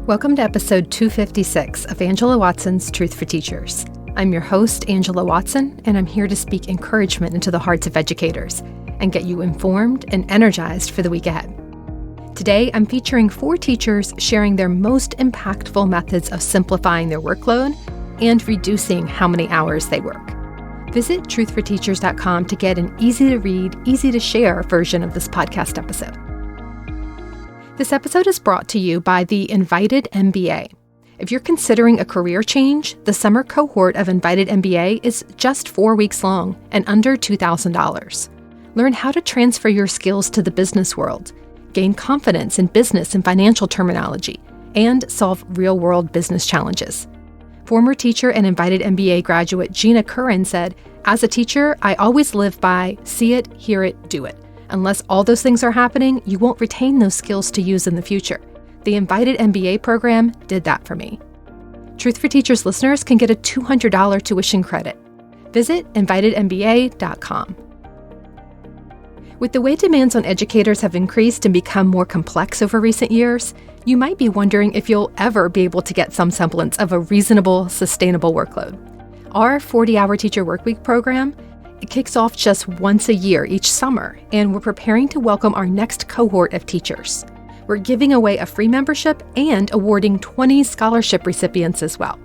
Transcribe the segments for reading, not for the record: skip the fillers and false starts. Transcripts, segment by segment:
Welcome to episode 256 of Angela Watson's Truth for Teachers. I'm your host, Angela Watson, and I'm here to speak encouragement into the hearts of educators and get you informed and energized for the week ahead. Today, I'm featuring 4 teachers sharing their most impactful methods of simplifying their workload and reducing how many hours they work. Visit truthforteachers.com to get an easy-to-read, easy-to-share version of this podcast episode. This episode is brought to you by the Invited MBA. If you're considering a career change, the summer cohort of Invited MBA is just 4 weeks long and under $2,000. Learn how to transfer your skills to the business world, gain confidence in business and financial terminology, and solve real-world business challenges. Former teacher and Invited MBA graduate Gina Curran said, "As a teacher, I always live by see it, hear it, do it. Unless all those things are happening, you won't retain those skills to use in the future. The Invited MBA program did that for me." Truth for Teachers listeners can get a $200 tuition credit. Visit invitedmba.com. With the way demands on educators have increased and become more complex over recent years, you might be wondering if you'll ever be able to get some semblance of a reasonable, sustainable workload. Our 40-hour teacher workweek program, it kicks off just once a year each summer, and we're preparing to welcome our next cohort of teachers. We're giving away a free membership and awarding 20 scholarship recipients as well.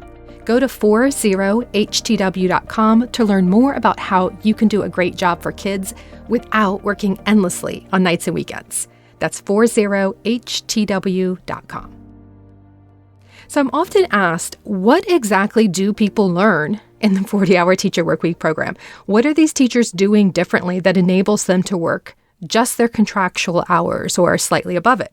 Go to 40htw.com to learn more about how you can do a great job for kids without working endlessly on nights and weekends. That's 40htw.com. So I'm often asked, what exactly do people learn in the 40-hour teacher workweek program? What are these teachers doing differently that enables them to work just their contractual hours or slightly above it?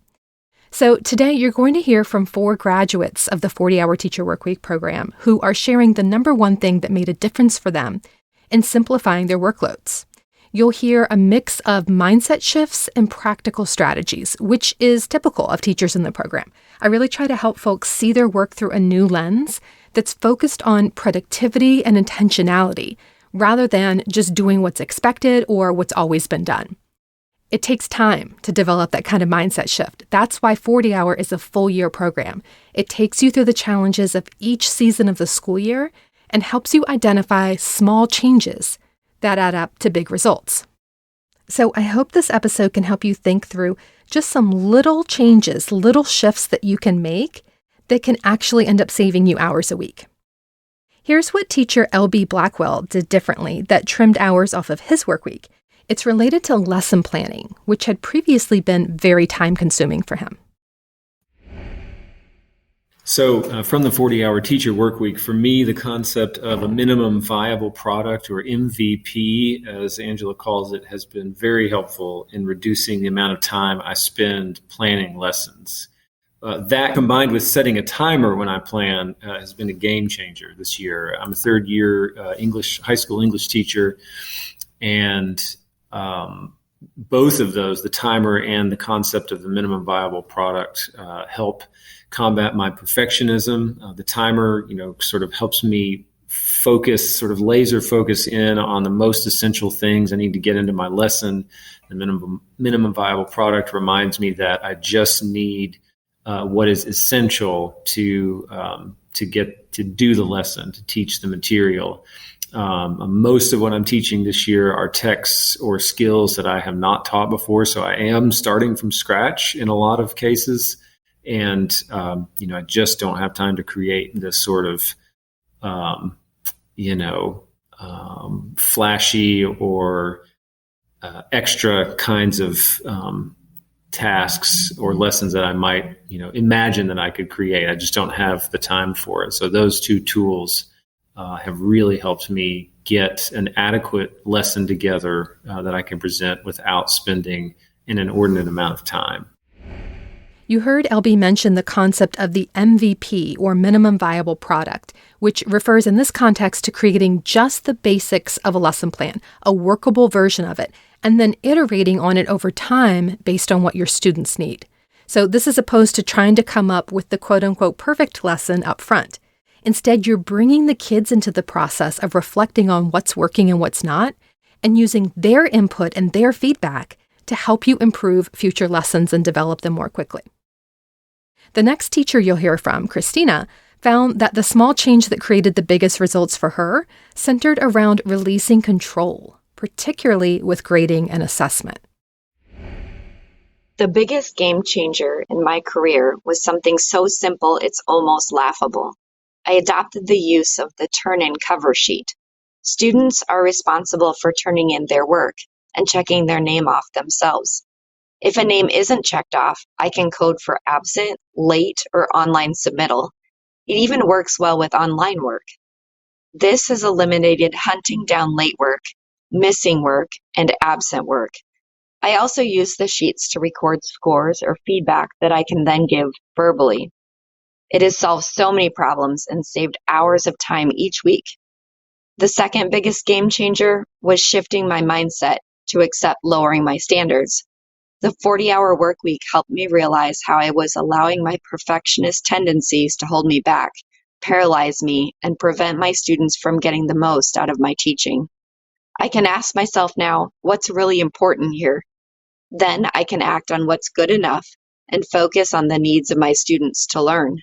So today you're going to hear from 4 graduates of the 40-hour teacher workweek program who are sharing the number one thing that made a difference for them in simplifying their workloads. You'll hear a mix of mindset shifts and practical strategies, which is typical of teachers in the program. I really try to help folks see their work through a new lens that's focused on productivity and intentionality, rather than just doing what's expected or what's always been done. It takes time to develop that kind of mindset shift. That's why 40-hour is a full-year program. It takes you through the challenges of each season of the school year and helps you identify small changes that add up to big results. So I hope this episode can help you think through just some little changes, little shifts that you can make that can actually end up saving you hours a week. Here's what teacher LB Blackwell did differently that trimmed hours off of his work week. It's related to lesson planning, which had previously been very time-consuming for him. So from the 40-hour teacher work week, for me, the concept of a minimum viable product, or MVP, as Angela calls it, has been very helpful in reducing the amount of time I spend planning lessons. That combined with setting a timer when I plan has been a game changer this year. I'm a third-year high school English teacher, and both of those, the timer and the concept of the minimum viable product, help combat my perfectionism. The timer, sort of helps me focus, sort of laser focus in on the most essential things I need to get into my lesson. The minimum viable product reminds me that I just need what is essential to get to do the lesson, to teach the material. Most of what I'm teaching this year are texts or skills that I have not taught before, so I am starting from scratch in a lot of cases. And, I just don't have time to create this sort of, flashy or extra kinds of tasks or lessons that I might, imagine that I could create. I just don't have the time for it. So those 2 tools have really helped me get an adequate lesson together that I can present without spending an inordinate amount of time. You heard LB mention the concept of the MVP, or minimum viable product, which refers in this context to creating just the basics of a lesson plan, a workable version of it, and then iterating on it over time based on what your students need. So this is opposed to trying to come up with the quote-unquote perfect lesson up front. Instead, you're bringing the kids into the process of reflecting on what's working and what's not, and using their input and their feedback to help you improve future lessons and develop them more quickly. The next teacher you'll hear from, Christina, found that the small change that created the biggest results for her centered around releasing control, particularly with grading and assessment. The biggest game changer in my career was something so simple it's almost laughable. I adopted the use of the turn-in cover sheet. Students are responsible for turning in their work and checking their name off themselves. If a name isn't checked off, I can code for absent, late, or online submittal. It even works well with online work. This has eliminated hunting down late work, missing work, and absent work. I also use the sheets to record scores or feedback that I can then give verbally. It has solved so many problems and saved hours of time each week. The second biggest game changer was shifting my mindset to accept lowering my standards. The 40-hour work week helped me realize how I was allowing my perfectionist tendencies to hold me back, paralyze me, and prevent my students from getting the most out of my teaching. I can ask myself now, what's really important here? Then I can act on what's good enough and focus on the needs of my students to learn.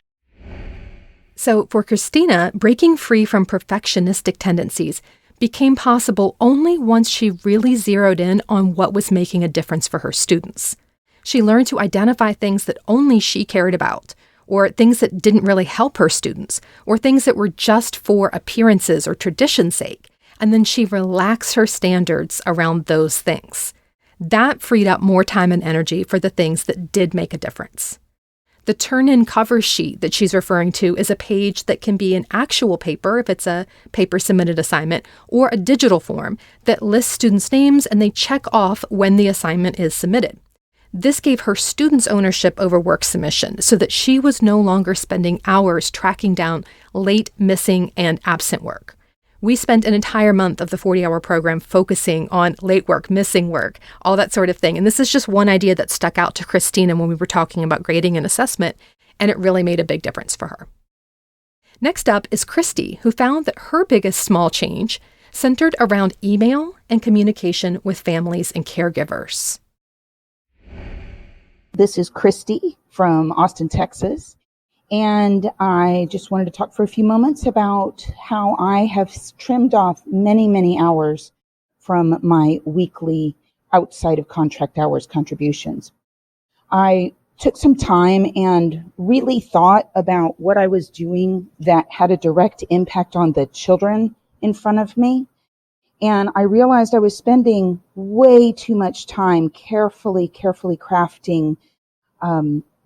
So for Christina, breaking free from perfectionistic tendencies became possible only once she really zeroed in on what was making a difference for her students. She learned to identify things that only she cared about, or things that didn't really help her students, or things that were just for appearances or tradition's sake, and then she relaxed her standards around those things. That freed up more time and energy for the things that did make a difference. The turn-in cover sheet that she's referring to is a page that can be an actual paper, if it's a paper-submitted assignment, or a digital form that lists students' names and they check off when the assignment is submitted. This gave her students ownership over work submission so that she was no longer spending hours tracking down late, missing, and absent work. We spent an entire month of the 40-hour program focusing on late work, missing work, all that sort of thing. And this is just one idea that stuck out to Christina when we were talking about grading and assessment, and it really made a big difference for her. Next up is Christy, who found that her biggest small change centered around email and communication with families and caregivers. This is Christy from Austin, Texas. And I just wanted to talk for a few moments about how I have trimmed off many, many hours from my weekly outside of contract hours contributions. I took some time and really thought about what I was doing that had a direct impact on the children in front of me. And I realized I was spending way too much time carefully crafting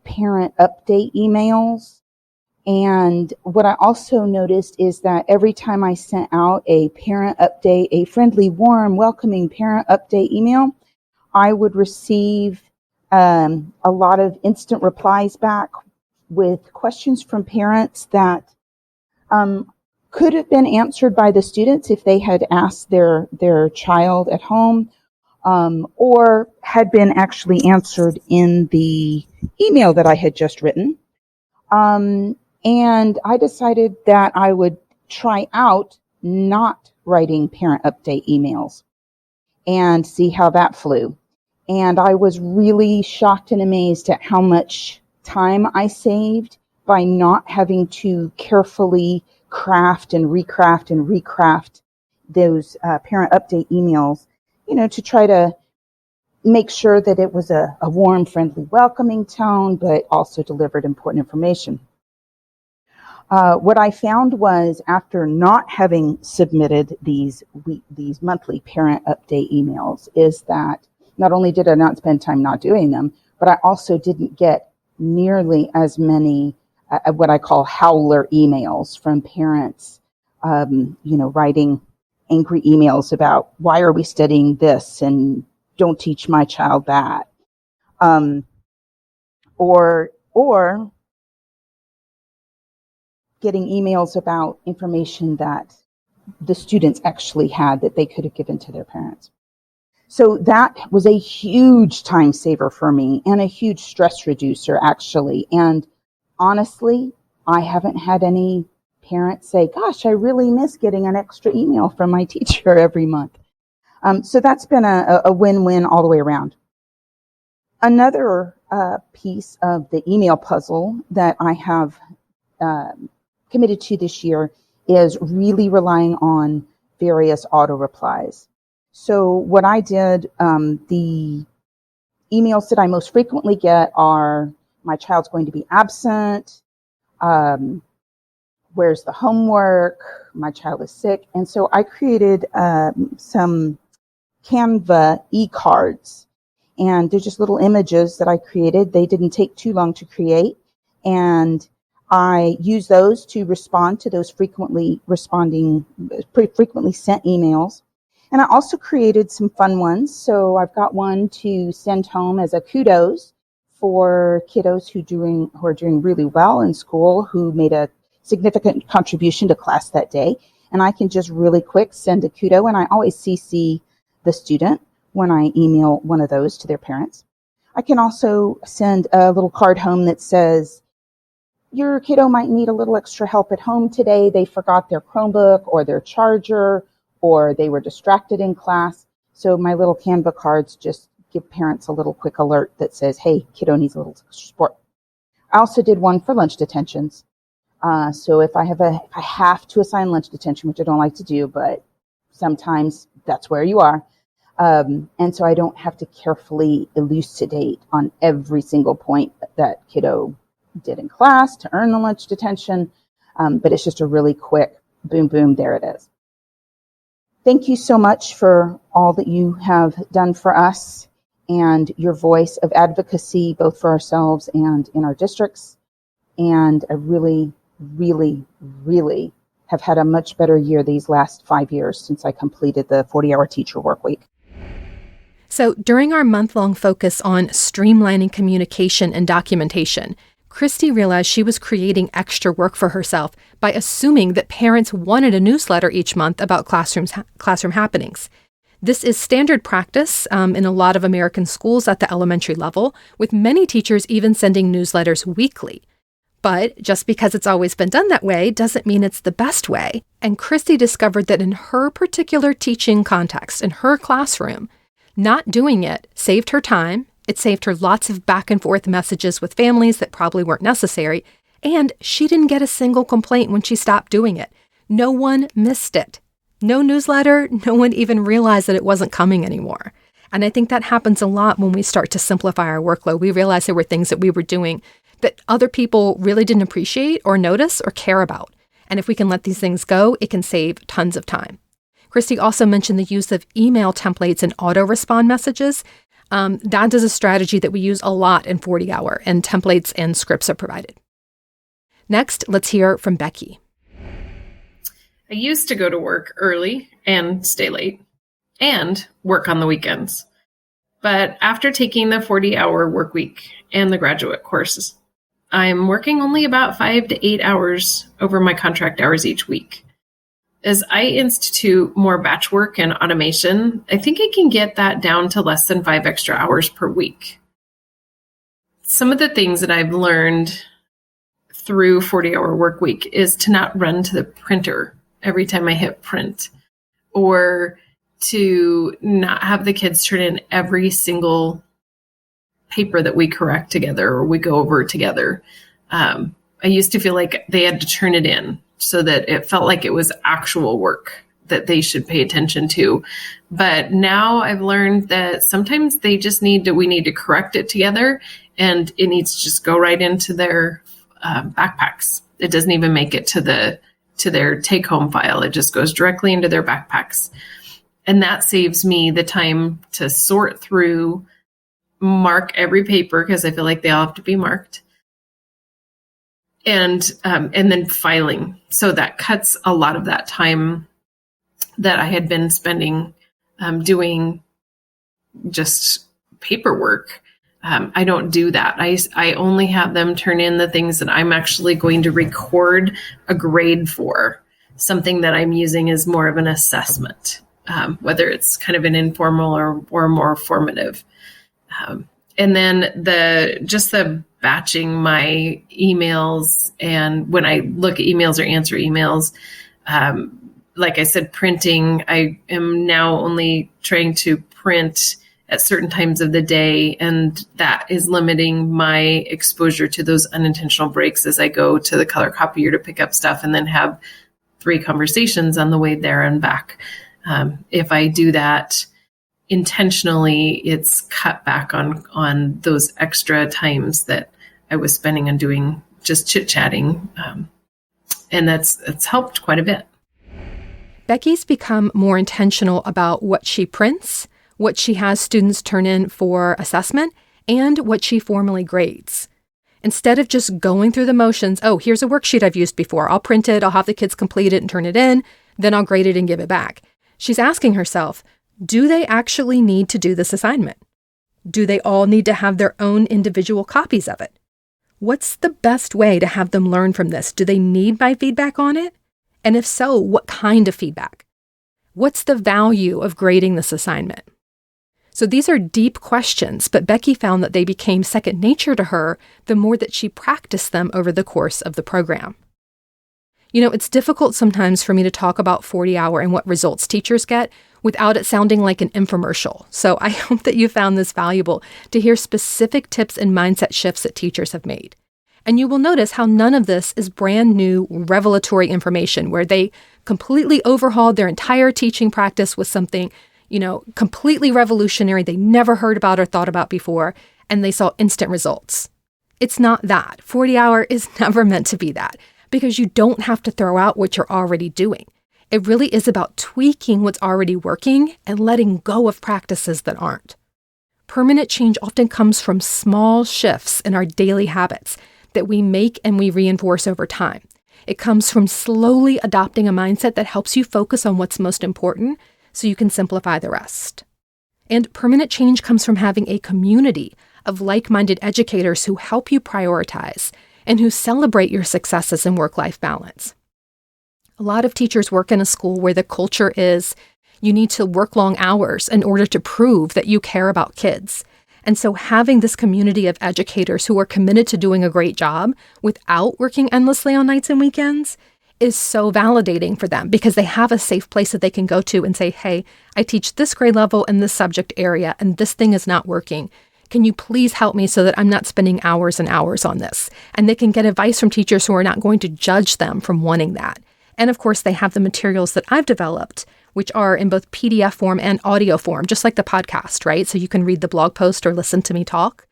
parent update emails. And what I also noticed is that every time I sent out a parent update, a friendly, warm, welcoming parent update email, I would receive a lot of instant replies back with questions from parents that could have been answered by the students if they had asked their child at home, or had been actually answered in the email that I had just written. And I decided that I would try out not writing parent update emails and see how that flew. And I was really shocked and amazed at how much time I saved by not having to carefully craft and recraft those parent update emails, to try to make sure that it was a warm, friendly, welcoming tone, but also delivered important information. What I found was, after not having submitted these monthly parent update emails, is that not only did I not spend time not doing them, but I also didn't get nearly as many what I call howler emails from parents, writing angry emails about, why are we studying this and don't teach my child that, or getting emails about information that the students actually had that they could have given to their parents. So that was a huge time saver for me and a huge stress reducer, actually. And honestly, I haven't had any parents say, gosh, I really miss getting an extra email from my teacher every month. So that's been a win-win all the way around. Another piece of the email puzzle that I have committed to this year is really relying on various auto replies. So what I did, the emails that I most frequently get are, my child's going to be absent, where's the homework, my child is sick. And so I created some Canva e-cards, and they're just little images that I created. They didn't take too long to create, and I use those to respond to those frequently sent emails. And I also created some fun ones. So I've got one to send home as a kudos for kiddos who are doing really well in school, who made a significant contribution to class that day. And I can just really quick send a kudo, and I always CC the student when I email one of those to their parents. I can also send a little card home that says, your kiddo might need a little extra help at home today. They forgot their Chromebook or their charger, or they were distracted in class. So my little Canva cards just give parents a little quick alert that says, hey, kiddo needs a little extra support. I also did one for lunch detentions. So if I have to assign lunch detention, which I don't like to do, but sometimes that's where you are. And so I don't have to carefully elucidate on every single point that kiddo did in class to earn the lunch detention. But it's just a really quick boom, boom, there it is. Thank you so much for all that you have done for us and your voice of advocacy, both for ourselves and in our districts. And I really, really, really have had a much better year these last 5 years since I completed the 40-hour teacher work week. So during our month-long focus on streamlining communication and documentation, Christy realized she was creating extra work for herself by assuming that parents wanted a newsletter each month about classroom happenings. This is standard practice in a lot of American schools at the elementary level, with many teachers even sending newsletters weekly. But just because it's always been done that way doesn't mean it's the best way. And Christy discovered that in her particular teaching context, in her classroom, not doing it saved her time. It saved her lots of back and forth messages with families that probably weren't necessary. And she didn't get a single complaint when she stopped doing it. No one missed it. No newsletter, no one even realized that it wasn't coming anymore. And I think that happens a lot when we start to simplify our workload. We realize there were things that we were doing that other people really didn't appreciate or notice or care about. And if we can let these things go, it can save tons of time. Christy also mentioned the use of email templates and auto-respond messages. That is a strategy that we use a lot in 40-hour, and templates and scripts are provided. Next, let's hear from Becky. I used to go to work early and stay late and work on the weekends. But after taking the 40-hour work week and the graduate courses, I'm working only about 5 to 8 hours over my contract hours each week. As I institute more batch work and automation, I think I can get that down to less than 5 extra hours per week. Some of the things that I've learned through 40-hour work week is to not run to the printer every time I hit print, or to not have the kids turn in every single paper that we correct together or we go over together. I used to feel like they had to turn it in so that it felt like it was actual work that they should pay attention to. But now I've learned that sometimes we need to correct it together, and it needs to just go right into their backpacks. It doesn't even make it to their take-home file. It just goes directly into their backpacks. And that saves me the time to sort through, mark every paper, because I feel like they all have to be marked, and then filing. So that cuts a lot of that time that I had been spending doing just paperwork. I don't do that. I only have them turn in the things that I'm actually going to record a grade for, something that I'm using as more of an assessment, whether it's kind of an informal or more formative. And then the batching my emails, and when I look at emails or answer emails, like I said, printing, I am now only trying to print at certain times of the day. And that is limiting my exposure to those unintentional breaks as I go to the color copier to pick up stuff and then have 3 conversations on the way there and back. If I do that intentionally, it's cut back on those extra times that I was spending on doing just chit-chatting. And it's helped quite a bit. Becky's become more intentional about what she prints, what she has students turn in for assessment, and what she formally grades. Instead of just going through the motions, oh, here's a worksheet I've used before. I'll print it, I'll have the kids complete it and turn it in, then I'll grade it and give it back. She's asking herself, do they actually need to do this assignment? Do they all need to have their own individual copies of it? What's the best way to have them learn from this? Do they need my feedback on it? And if so, what kind of feedback? What's the value of grading this assignment? So these are deep questions, but Becky found that they became second nature to her the more that she practiced them over the course of the program. You know, it's difficult sometimes for me to talk about 40-hour and what results teachers get without it sounding like an infomercial. So I hope that you found this valuable to hear specific tips and mindset shifts that teachers have made. And you will notice how none of this is brand new revelatory information where they completely overhauled their entire teaching practice with something, completely revolutionary they never heard about or thought about before, and they saw instant results. It's not that. 40-hour is never meant to be that, because you don't have to throw out what you're already doing. It really is about tweaking what's already working and letting go of practices that aren't. Permanent change often comes from small shifts in our daily habits that we make and we reinforce over time. It comes from slowly adopting a mindset that helps you focus on what's most important so you can simplify the rest. And permanent change comes from having a community of like-minded educators who help you prioritize and who celebrate your successes in work-life balance. A lot of teachers work in a school where the culture is you need to work long hours in order to prove that you care about kids. And so having this community of educators who are committed to doing a great job without working endlessly on nights and weekends is so validating for them because they have a safe place that they can go to and say, hey, I teach this grade level in this subject area and this thing is not working. Can you please help me so that I'm not spending hours and hours on this? And they can get advice from teachers who are not going to judge them from wanting that. And of course, they have the materials that I've developed, which are in both PDF form and audio form, just like the podcast, right? So you can read the blog post or listen to me talk.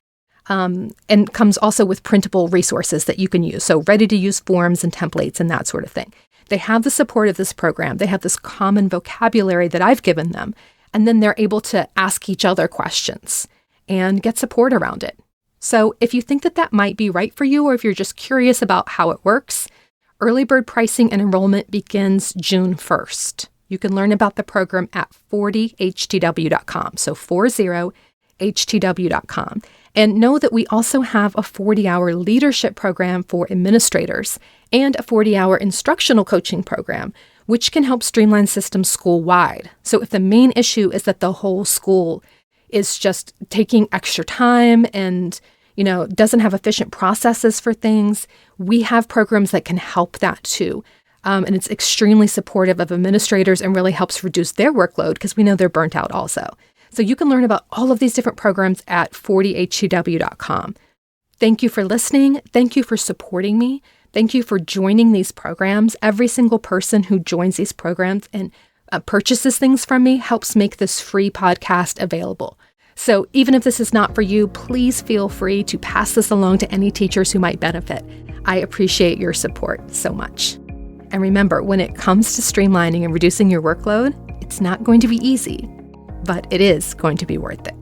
And comes also with printable resources that you can use. So ready-to-use forms and templates and that sort of thing. They have the support of this program. They have this common vocabulary that I've given them. And then they're able to ask each other questions and get support around it. So if you think that that might be right for you, or if you're just curious about how it works, early bird pricing and enrollment begins June 1st. You can learn about the program at 40htw.com. So 40htw.com. And know that we also have a 40-hour leadership program for administrators and a 40-hour instructional coaching program, which can help streamline systems school-wide. So if the main issue is that the whole school is just taking extra time and, doesn't have efficient processes for things, we have programs that can help that too. And it's extremely supportive of administrators and really helps reduce their workload because we know they're burnt out also. So you can learn about all of these different programs at 40htw.com. Thank you for listening. Thank you for supporting me. Thank you for joining these programs. Every single person who joins these programs and purchases things from me helps make this free podcast available. So even if this is not for you, please feel free to pass this along to any teachers who might benefit. I appreciate your support so much. And remember, when it comes to streamlining and reducing your workload, it's not going to be easy, but it is going to be worth it.